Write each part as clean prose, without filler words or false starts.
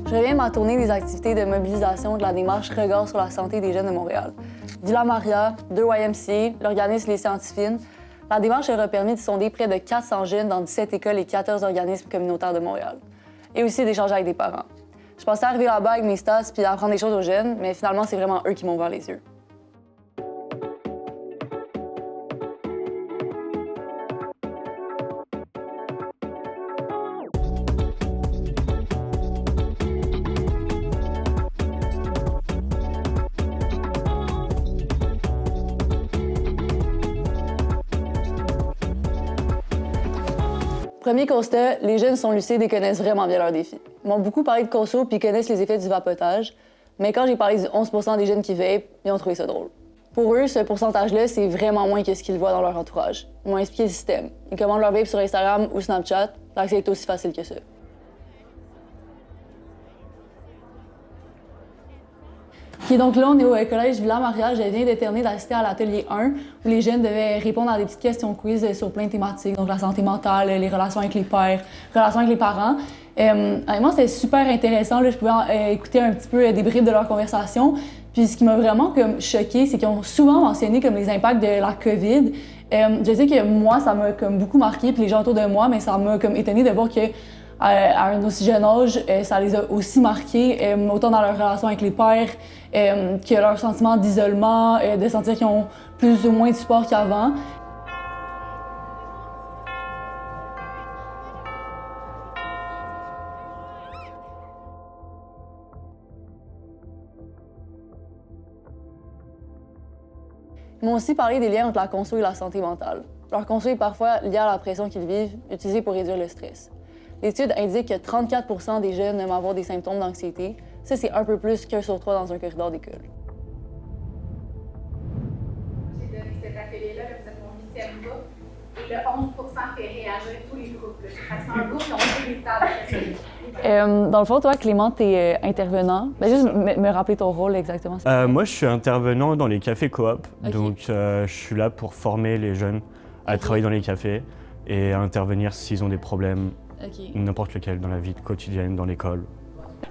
Je reviens de ma tournée des activités de mobilisation de la démarche Regard sur la santé des jeunes de Montréal. Villa Maria, 2 YMCA, l'organisme Les Scientifines. La démarche aura permis de sonder près de 400 jeunes dans 17 écoles et 14 organismes communautaires de Montréal. Et aussi d'échanger avec des parents. Je pensais arriver là-bas avec mes stats puis apprendre des choses aux jeunes, mais finalement, c'est vraiment eux qui m'ont ouvert les yeux. Premier constat, les jeunes sont lucides et connaissent vraiment bien leurs défis. Ils m'ont beaucoup parlé de conso puis connaissent les effets du vapotage, mais quand j'ai parlé du 11 % des jeunes qui vapent, ils ont trouvé ça drôle. Pour eux, ce pourcentage-là, c'est vraiment moins que ce qu'ils voient dans leur entourage. Ils m'ont expliqué le système. Ils commandent leur vape sur Instagram ou Snapchat, l'accès est aussi facile que ça. OK, donc là, on est au collège Villa Maria. Je viens de terminer d'assister à l'atelier 1 où les jeunes devaient répondre à des petites questions quiz sur plein de thématiques, donc la santé mentale, les relations avec les pairs, relations avec les parents. Moi, c'était super intéressant. Là, je pouvais écouter un petit peu des bribes de leur conversation. Puis ce qui m'a vraiment choquée, c'est qu'ils ont souvent mentionné comme les impacts de la COVID. Je sais que moi, ça m'a comme beaucoup marqué, puis les gens autour de moi, mais ça m'a comme étonnée de voir que à un aussi jeune âge, ça les a aussi marqués, autant dans leur relation avec les pairs que leur sentiment d'isolement, de sentir qu'ils ont plus ou moins de support qu'avant. Ils m'ont aussi parlé des liens entre la conso et la santé mentale. Leur conso est parfois lié à la pression qu'ils vivent, utilisée pour réduire le stress. L'étude indique que 34 % des jeunes aiment avoir des symptômes d'anxiété. Ça, c'est un peu plus qu'1 sur 3 dans un corridor d'école. J'ai donné cet atelier-là, vous êtes mon 8e groupe, et le 11 % fait réagir tous les groupes. C'est pratiquement un groupe qui ont fait des tables. Dans le fond, toi, Clément, tu es intervenant. Ben, juste me rappeler ton rôle exactement. Moi, je suis intervenant dans les cafés coop. Okay. Donc, je suis là pour former les jeunes à travailler dans les cafés et à intervenir s'ils ont des problèmes, n'importe lequel, dans la vie quotidienne, dans l'école.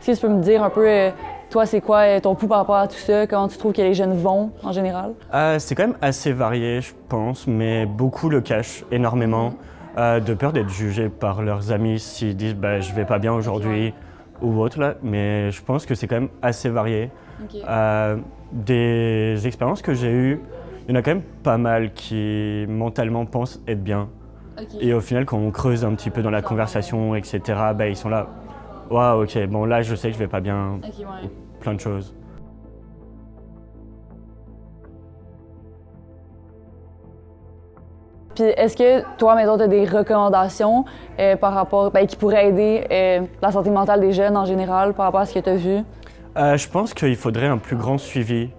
Si tu peux me dire un peu, toi, c'est quoi ton pouls par rapport à tout ça? Comment tu trouves que les jeunes vont, en général? C'est quand même assez varié, je pense, mais beaucoup le cachent énormément, de peur d'être jugés par leurs amis s'ils disent « je vais pas bien aujourd'hui » ou autre. Là. Mais je pense que c'est quand même assez varié. Des expériences que j'ai eues, il y en a quand même pas mal qui mentalement pensent être bien. Et au final, quand on creuse un petit peu dans la conversation, etc., ils sont là. Waouh, ok, bon là je sais que je vais pas bien, plein de choses. Puis est-ce que toi, mettons, tu as des recommandations par rapport, qui pourraient aider la santé mentale des jeunes en général par rapport à ce que tu as vu? Je pense qu'il faudrait un plus grand suivi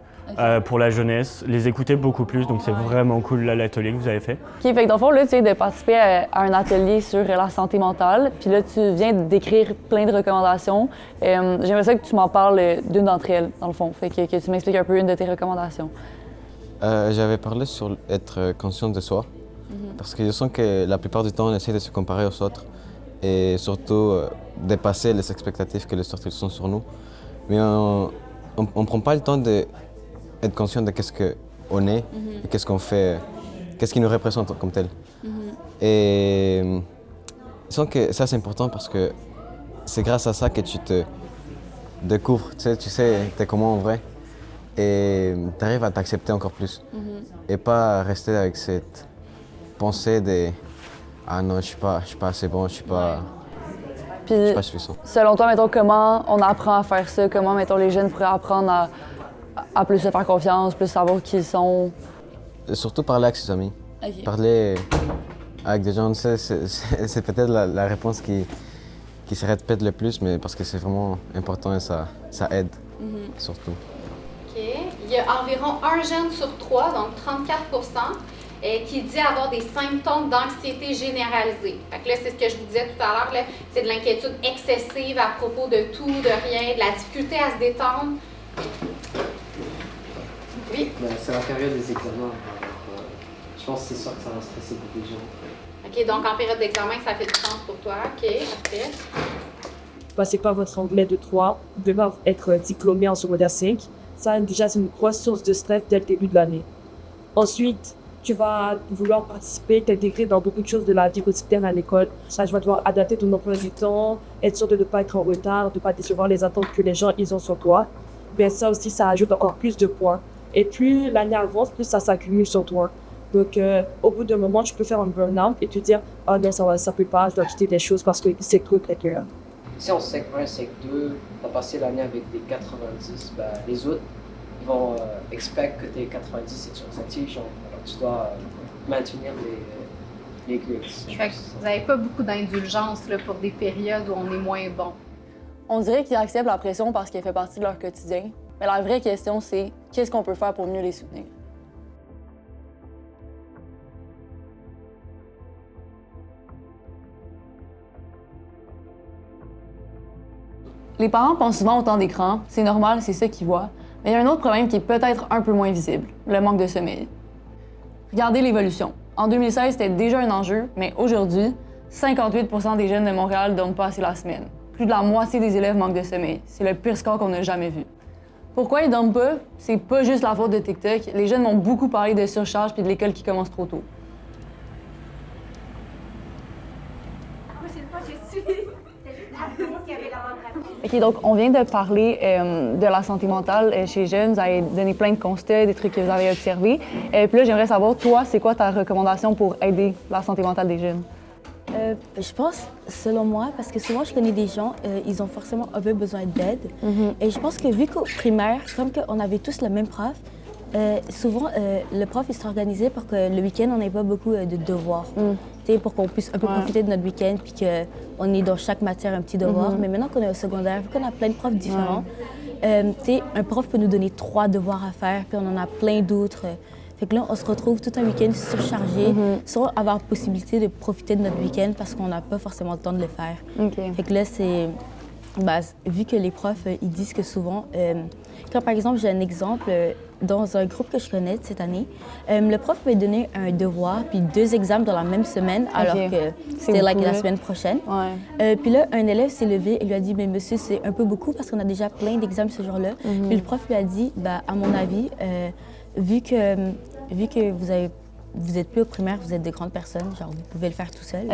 pour la jeunesse, les écouter beaucoup plus, donc c'est vraiment cool l'atelier que vous avez fait. OK, fait que dans le fond, là, tu viens de participer à un atelier sur la santé mentale, puis là, tu viens d'écrire plein de recommandations. J'aimerais ça que tu m'en parles d'une d'entre elles, dans le fond, fait que tu m'expliques un peu une de tes recommandations. J'avais parlé sur être conscient de soi, parce que je sens que la plupart du temps, on essaie de se comparer aux autres et surtout dépasser les expectatives que les autres sont sur nous. Mais on ne prend pas le temps d'être conscient de qu'est-ce qu'on est et qu'est-ce qu'on fait, qu'est-ce qui nous représente comme tel. Et je sens que ça, c'est important parce que c'est grâce à ça que tu te découvres, tu sais t'es comment en vrai et tu arrives à t'accepter encore plus et pas rester avec cette pensée de « Ah non, je suis pas assez bon, je suis pas suffisant ». Selon toi, mettons, comment on apprend à faire ça? Comment, mettons, les jeunes pourraient apprendre à plus se faire confiance, plus savoir qui ils sont? Surtout parler avec ses amis. Parler avec des gens, c'est peut-être la réponse qui se répète le plus, mais parce que c'est vraiment important et ça aide, surtout. OK. Il y a environ 1 jeune sur 3, donc 34 %, qui dit avoir des symptômes d'anxiété généralisée. Fait que là, c'est ce que je vous disais tout à l'heure, c'est de l'inquiétude excessive à propos de tout, de rien, de la difficulté à se détendre. Oui? C'est la période des examens. Je pense que c'est sûr que ça va stresser beaucoup de gens. OK, donc en période d'examen, ça fait du sens pour toi. OK, parfait. passez pas votre anglais de 3, vous devez être diplômé en secondaire 5. Ça, déjà, c'est une grosse source de stress dès le début de l'année. Ensuite, tu vas vouloir participer, t'intégrer dans beaucoup de choses de la vie quotidienne à l'école. Ça, tu vas devoir adapter ton emploi du temps, être sûr de ne pas être en retard, de ne pas décevoir les attentes que les gens ils ont sur toi. Bien, ça aussi, ça ajoute encore plus de points. Et plus l'année avance, plus ça s'accumule sur toi. Donc, au bout d'un moment, tu peux faire un burn-out et te dire « Ah non, ça peut pas, je dois quitter des choses parce que c'est trop précaire. » Si en Sec 1, Sec 2, tu as passé l'année avec des 90, ben, les autres, ils vont expect que tes 90 et tu es intelligent. Alors tu dois maintenir les grades. Fait que vous n'avez pas beaucoup d'indulgence là, pour des périodes où on est moins bon. On dirait qu'ils acceptent la pression parce qu'elle fait partie de leur quotidien. Mais la vraie question, c'est qu'est-ce qu'on peut faire pour mieux les soutenir? Les parents pensent souvent au temps d'écran, c'est normal, c'est ça qu'ils voient. Mais il y a un autre problème qui est peut-être un peu moins visible, le manque de sommeil. Regardez l'évolution. En 2016, c'était déjà un enjeu, mais aujourd'hui, 58 % des jeunes de Montréal ne dorment pas assez la semaine. Plus de la moitié des élèves manquent de sommeil. C'est le pire score qu'on n'a jamais vu. Pourquoi ils dorment pas? C'est pas juste la faute de TikTok. Les jeunes m'ont beaucoup parlé de surcharge puis de l'école qui commence trop tôt. OK, donc on vient de parler de la santé mentale chez les jeunes. Vous avez donné plein de constats, des trucs que vous avez observés. Puis là, j'aimerais savoir, toi, c'est quoi ta recommandation pour aider la santé mentale des jeunes? Je pense, selon moi, parce que souvent je connais des gens, ils ont forcément un peu besoin d'aide. Et je pense que vu qu'au primaire, comme on avait tous le même prof, souvent le prof il s'organisait pour que le week-end on n'ait pas beaucoup de devoirs. Pour qu'on puisse un peu profiter de notre week-end puis qu'on ait dans chaque matière un petit devoir. Mais maintenant qu'on est au secondaire, vu qu'on a plein de profs différents, un prof peut nous donner 3 devoirs à faire puis on en a plein d'autres. Fait que là, on se retrouve tout un week-end surchargé, sans avoir possibilité de profiter de notre week-end parce qu'on n'a pas forcément le temps de le faire. Fait que là, c'est... vu que les profs, ils disent que souvent... quand, par exemple, j'ai un exemple, dans un groupe que je connais cette année, le prof m'a donné un devoir puis 2 examens dans la même semaine, alors que c'était la semaine prochaine. Puis là, un élève s'est levé et lui a dit « Mais monsieur, c'est un peu beaucoup parce qu'on a déjà plein d'examens ce jour-là. Puis le prof lui a dit « À mon avis, vu que vous êtes plus au primaire, vous êtes de grandes personnes, genre vous pouvez le faire tout seul.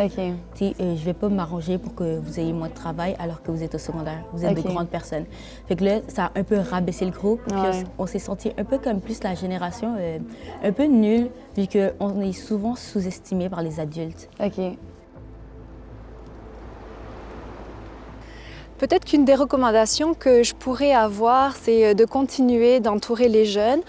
Je vais pas m'arranger pour que vous ayez moins de travail alors que vous êtes au secondaire. Vous êtes de grandes personnes. » Fait que là, ça a un peu rabaissé le groupe. Puis on s'est senti un peu comme plus la génération un peu nulle, vu qu'on est souvent sous-estimé par les adultes. Peut-être qu'une des recommandations que je pourrais avoir, c'est de continuer d'entourer les jeunes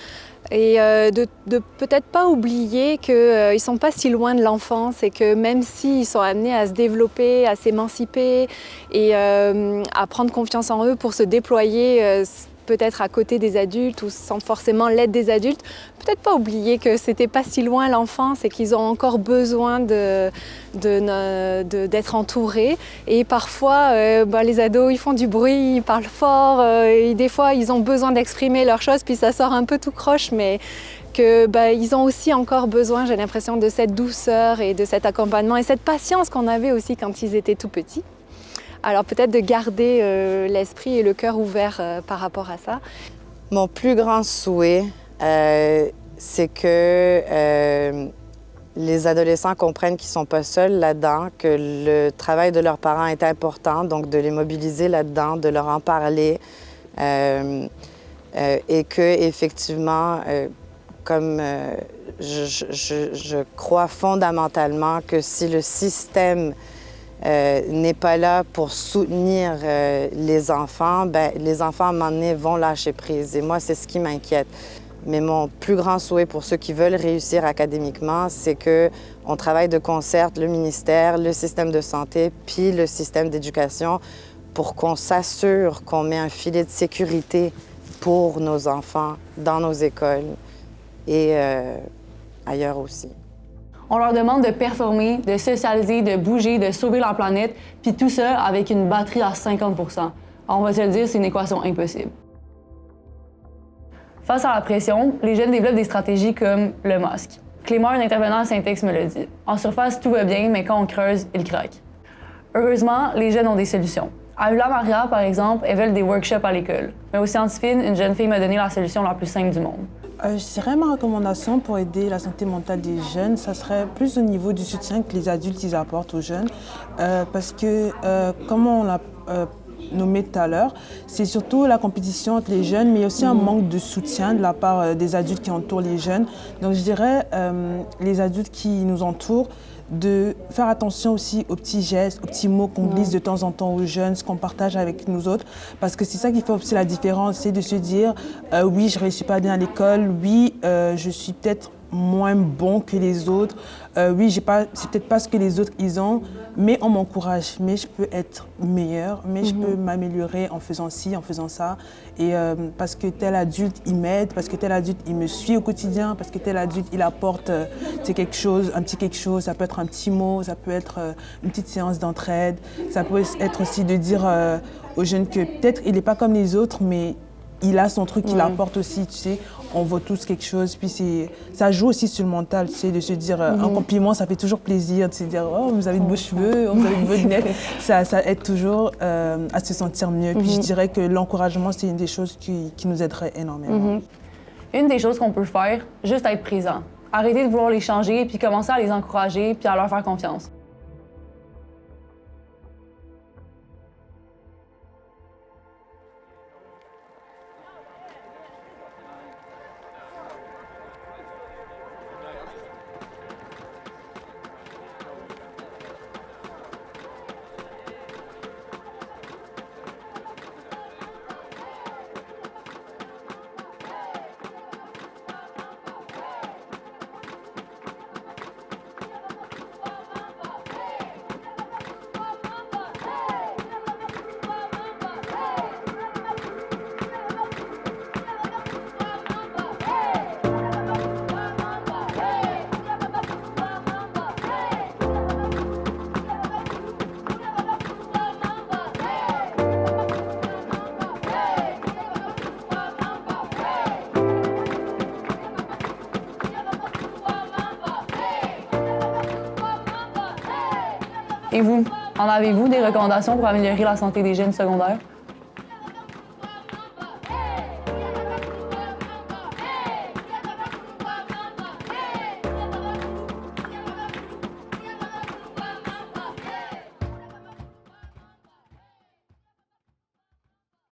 et de peut-être pas oublier qu'ils ne sont pas si loin de l'enfance et que même s'ils sont amenés à se développer, à s'émanciper et à prendre confiance en eux pour se déployer peut-être à côté des adultes ou sans forcément l'aide des adultes, peut-être pas oublier que c'était pas si loin l'enfance et qu'ils ont encore besoin d'être entourés. Et parfois, les ados, ils font du bruit, ils parlent fort, et des fois, ils ont besoin d'exprimer leurs choses, puis ça sort un peu tout croche, mais ils ont aussi encore besoin, j'ai l'impression, de cette douceur et de cet accompagnement et cette patience qu'on avait aussi quand ils étaient tout petits. Alors peut-être de garder l'esprit et le cœur ouverts par rapport à ça. Mon plus grand souhait, c'est que les adolescents comprennent qu'ils ne sont pas seuls là-dedans, que le travail de leurs parents est important, donc de les mobiliser là-dedans, de leur en parler, et que effectivement, comme je crois fondamentalement que si le système n'est pas là pour soutenir les enfants, les enfants, à un moment donné, vont lâcher prise. Et moi, c'est ce qui m'inquiète. Mais mon plus grand souhait pour ceux qui veulent réussir académiquement, c'est qu'on travaille de concert, le ministère, le système de santé, puis le système d'éducation, pour qu'on s'assure qu'on met un filet de sécurité pour nos enfants dans nos écoles et ailleurs aussi. On leur demande de performer, de socialiser, de bouger, de sauver leur planète, puis tout ça avec une batterie à 50 %. Alors, on va se le dire, c'est une équation impossible. Face à la pression, les jeunes développent des stratégies comme le masque. Clément, un intervenant à Saint-Ex, me le dit. En surface, tout va bien, mais quand on creuse, il craque. Heureusement, les jeunes ont des solutions. À Eula Maria, par exemple, elles veulent des workshops à l'école. Mais au Scientifine, une jeune fille m'a donné la solution la plus simple du monde. Je dirais ma recommandation pour aider la santé mentale des jeunes, ça serait plus au niveau du soutien que les adultes ils apportent aux jeunes. Parce que, comme on l'a nommé tout à l'heure, c'est surtout la compétition entre les jeunes, mais aussi un manque de soutien de la part des adultes qui entourent les jeunes. Donc je dirais les adultes qui nous entourent, de faire attention aussi aux petits gestes, aux petits mots qu'on glisse de temps en temps aux jeunes, ce qu'on partage avec nous autres, parce que c'est ça qui fait aussi la différence, c'est de se dire oui, je ne réussis pas bien à l'école, oui, je suis peut-être moins bon que les autres, oui, c'est peut-être pas ce que les autres ils ont, mais on m'encourage, mais je peux être meilleure, mais je peux m'améliorer en faisant ci, en faisant ça, et parce que tel adulte il m'aide, parce que tel adulte il me suit au quotidien, parce que tel adulte il apporte quelque chose, un petit quelque chose, ça peut être un petit mot, ça peut être une petite séance d'entraide, ça peut être aussi de dire aux jeunes que peut-être il n'est pas comme les autres, mais il a son truc, il apporte aussi, tu sais, on vaut tous quelque chose, puis ça joue aussi sur le mental, tu sais, de se dire un compliment, ça fait toujours plaisir, de se dire oh, vous avez de beaux cheveux, vous avez de beaux lunettes, ça aide toujours à se sentir mieux, puis je dirais que l'encouragement, c'est une des choses qui nous aiderait énormément. Une des choses qu'on peut faire, juste être présent. Arrêter de vouloir les changer, puis commencer à les encourager, puis à leur faire confiance. Et vous, en avez-vous des recommandations pour améliorer la santé des jeunes secondaires?